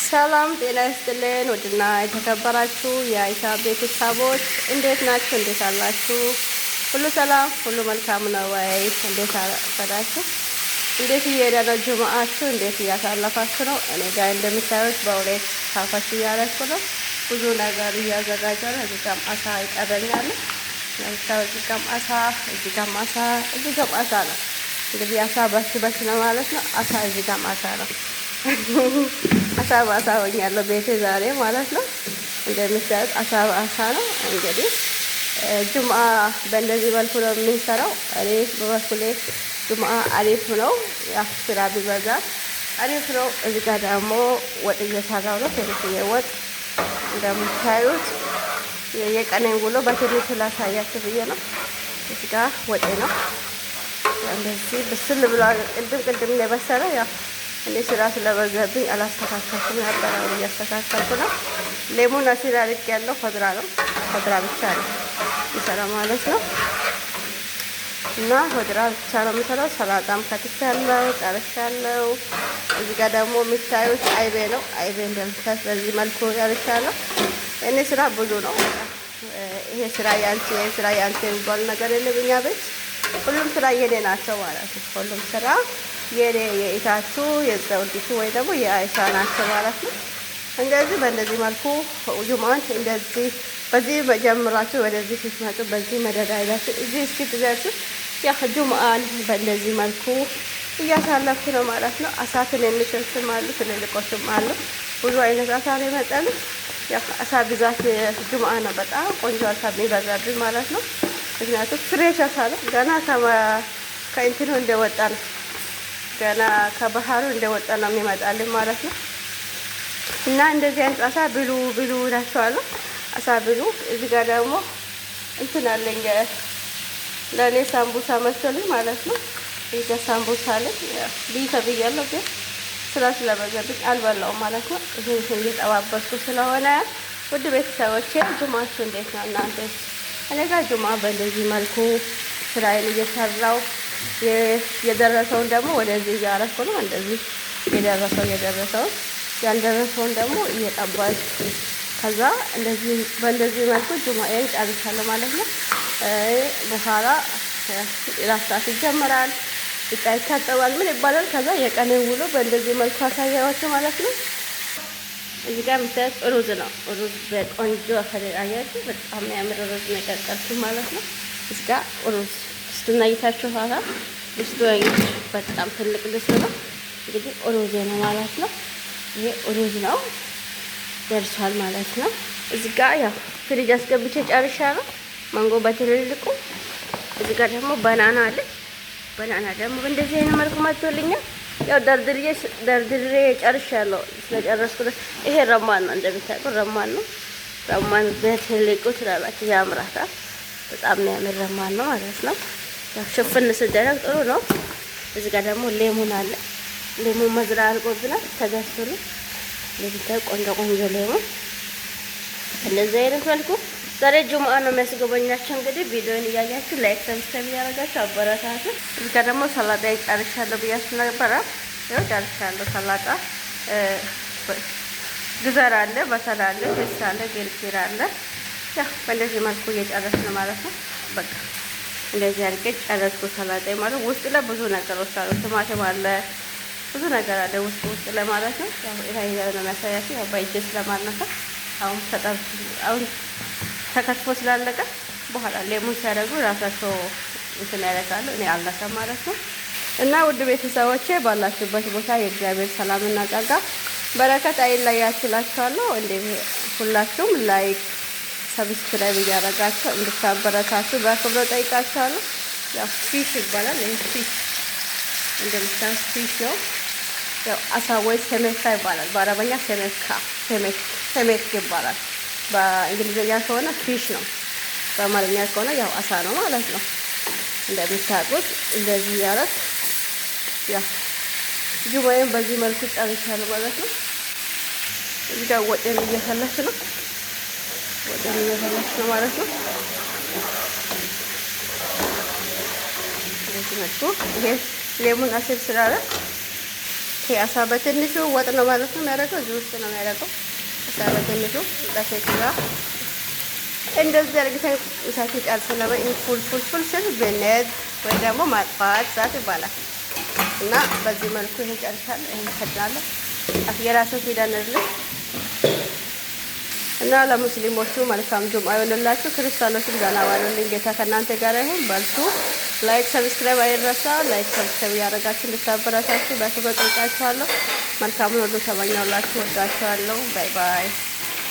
ሰላም ጤና ይስጥልን። ወድና የተከበራችሁ የአይሻ ቤተሰቦች እንዴት ናችሁ? እንዴት አላችሁ? ሁሉ ሰላም፣ ሁሉ መልካም ነው ወይ? እንዴት አፈዳችሁ? እንዴት እየሄደ ነው ጁምአችሁ? እንዴት እያሳለፋችሁ ነው? እኔ ጋር እንደምታዩት በሁለት ካፋች እያረኩ ነው። ብዙ ነገር እያዘጋጀሁ ነው። እዚህ ጋርም አሳ ይቀበኛል። ለምታዩት እዚህ ጋርም አሳ፣ እዚህ ጋርም አሳ፣ እዚህ ጋርም አሳ ነው። እንግዲህ አሳ በስ ነው ማለት ነው። አሳ እዚህ ጋርም አሳ ነው። አሳ በአሳ ሆኛለሁ ቤቴ ዛሬ ማለት ነው። እንደምታዩት አሳ በአሳ ነው። እንግዲህ ጁምአ በእንደዚህ መልኩ ነው የምንሰራው። እኔ በበኩሌ ጁምአ አሪፍ ነው። ያው ስራ ቢበዛ አሪፍ ነው። እዚህ ጋር ደግሞ ወጥ እየሰራው ነው። ትንሽዬ ወጥ እንደምታዩት የቀኔን ውሎ በትንሹ ላሳያችሁ ብዬ ነው። እዚህ ጋር ወጤ ነው እንደዚህ ብስል ብሏል። ቅድም የበሰለው ያው እኔ ስራ ስለበዛብኝ አላስተካከልኩም ነበር። አሁን እያስተካከልኩ ነው። ሌሙን አሲር አድርጌያለሁ። ኮድራ ነው፣ ኮድራ ብቻ ነው የሚሰራ ማለት ነው። እና ኮድራ ብቻ ነው የሚሰራው። ሰላጣም ከትቻለሁ፣ ጨርሻለሁ። እዚህ ጋር ደግሞ የሚታዩት አይቤ ነው። አይቤ እንደምታዩት በዚህ መልኩ ጨርሻለሁ። እኔ ስራ ብዙ ነው። ይሄ ስራ ያንቺ፣ ይሄ ስራ ያንቺ የሚባል ነገር የለም እኛ ቤት። ሁሉም ስራ የኔ ናቸው ማለት ነው። ሁሉም ስራ የኔ የኢታችሁ የዘውዲቱ ወይ ደግሞ የአይሻ ናቸው ማለት ነው። እንደዚህ በእንደዚህ መልኩ ጁምአን እንደዚህ በዚህ ጀምራችሁ ወደዚህ ስትመጡ በዚህ መደዳ ይዛችሁ እዚህ እስኪደርሱ ያ ጁምአን በእንደዚህ መልኩ እያሳለፍኩ ነው ማለት ነው። አሳ ትንንሾችም አሉ፣ ትልልቆችም አሉ። ብዙ አይነት አሳ ነው የመጣሉ። ያ አሳ ብዛት ጁምአ ነው በጣም ቆንጆ አሳ የሚበዛብኝ ማለት ነው። ምክንያቱም ፍሬሽ አሳ ነው። ገና ከእንትኑ እንደወጣ ነው፣ ገና ከባህሩ እንደወጣ ነው የሚመጣልን ማለት ነው። እና እንደዚህ አይነት አሳ ብሉ ብሉ እላቸዋለሁ። አሳ ብሉ። እዚህ ጋር ደግሞ እንትን አለኝ ለእኔ ሳምቡሳ መሰለኝ ማለት ነው። እዚህ ጋር ሳምቡሳ አለኝ ብይ ተብያለሁ፣ ግን ስራ ስለበዛብኝ አልበላውም ማለት ነው። ይህን እየጠባበስኩ ስለሆነ ውድ ቤተሰቦቼ ጁምአችሁ እንዴት ነው እናንተ? እኔ ጋር ጁምአ በእንደዚህ መልኩ ስራዬን እየሰራው የደረሰውን ደግሞ ወደዚህ እያረኩ ነው። እንደዚህ የደረሰውን ያልደረሰውን ደግሞ እየጠባች ከዛ እንደዚህ በእንደዚህ መልኩ ጁምአዬን ጨርሻለሁ ማለት ነው። በኋላ ራሳት ይጀምራል፣ እቃ ይታጠባል፣ ምን ይባላል። ከዛ የቀኔን ውሎ በእንደዚህ መልኩ አሳያችሁ ማለት ነው። እዚህ ጋር የምታዩት ሩዝ ነው። ሩዝ በቆንጆ አያችሁ፣ በጣም የሚያምር ሩዝ ነው የቀቀልኩት ማለት ነው። እዚህ ጋር ሩዝ ድስቱን አይታችሁ ኋላ ድስቱ በጣም ትልቅ ድስት ነው። እንግዲህ ሩዝ ነው ማለት ነው። ይሄ ሩዝ ነው ደርሷል ማለት ነው። እዚህ ጋር ያው ፍሪጅ አስገብቼ ጨርሻለሁ። ማንጎ በትልልቁ። እዚህ ጋር ደግሞ ባናና አለ። ባናና ደግሞ እንደዚህ አይነት መልኩ መጥቶልኛል። ያው ደርድሬ ጨርሻለሁ። ስለጨረስኩ ይሄ ረማን ነው፣ እንደምታውቁ ረማን ነው። ረማን በትልቁ ትላላችሁ፣ ያምራታል። በጣም ነው ያምር ረማን ነው ማለት ነው። ያው ሽፍን ስደረግ ጥሩ ነው። እዚህ ጋር ደግሞ ሌሙን አለ። ሌሙን መዝራ አልቆብናል፣ ተገዝቶልኝ ለዚህ ቆንጆ ሌሙን እንደዚህ አይነት መልኩ ዛሬ ጁምአ ነው የሚያስጎበኛችሁ። እንግዲህ ቪዲዮን እያያችሁ ላይክ፣ ሰብስክራይብ ያደርጋችሁ አበረታቱ። እዚህ ጋር ደግሞ ሰላጣ ጨርሻለሁ ብያችሁ ነበረ። ያው ጨርሻለሁ። ሰላጣ ግዘር አለ፣ በሰል አለ፣ ደስ አለ፣ ጌልጌር አለ። ያው በእንደዚህ መልኩ እየጨረስን ማለት ነው። በቃ እንደዚህ አድርጌ ጨረስኩ። ሰላጣ ማለት ውስጥ ላይ ብዙ ነገሮች አሉ። ቲማቲም አለ፣ ብዙ ነገር አለ ውስጥ ላይ ማለት ነው። ያው ይሄ ነው የሚያሳያችሁ። ያው በእጄ ስለማልነካ አሁን ተከትፎ ስላለቀ በኋላ ሌሙን ሲያደርጉ ራሳቸው እንትን ያደርጋሉ። እኔ አልነካም ማለት ነው። እና ውድ ቤተሰቦቼ ባላችሁበት ቦታ የእግዚአብሔር ሰላምና ጸጋ በረከት አይለያችሁ እላችኋለሁ። እንደ ሁላችሁም ላይክ ሰብስክራይብ እያደረጋችሁ እንድታበረታችሁ በአክብሮት ጠይቃችኋለሁ። ያው ፊሽ ይባላል። ይሄ ፊሽ እንደምታዩት ፊሽ ነው። ያው አሳ ወይ ሰሜካ ይባላል። በአረበኛ ሰሜክ ይባላል። በእንግሊዝኛ ከሆነ ፊሽ ነው። በአማርኛ ከሆነ ያው አሳ ነው ማለት ነው። እንደምታውቁት እንደዚህ ያረክ ያው ጁምአዬን በዚህ መልኩ ጨርሻለሁ ማለት ነው። እዚህ ጋር ወጤን እየፈለች ነው ማለት ነው። እንደዚህ መልኩ ይሄ ሌሙን አሲር ስላለ ይሄ አሳ በትንሹ ወጥ ነው ማለት ነው የሚያደርገው። እዚህ ውስጥ ነው የሚያደርገው አሳ በትንሹ ለሴት ጋር እንደዚህ አድርገን እሳት ጨርሰን ፉል ስል ብንሄድ ወይ ደግሞ ማጥፋት እሳት ይባላል። እና በዚህ መልኩ ይሄን ጨርሻለሁ። ይሄን ከድናለሁ የራስን ፊደንልኝ እና ለሙስሊሞቹ መልካም ጁምዓ ይሁንላችሁ። ክርስቲያኖችም ደህና ዋሉልኝ። ጌታ ከእናንተ ጋር ይሁን። በርቱ። ላይክ ሰብስክራይብ አይረሳ። ላይክ ሰብስክራይብ ያደረጋችሁ እንድታበረታችሁ በክብር ጠይቃችኋለሁ። መልካሙን ሁሉ ተመኘሁላችሁ። ወዳችኋለሁ። ባይ ባይ።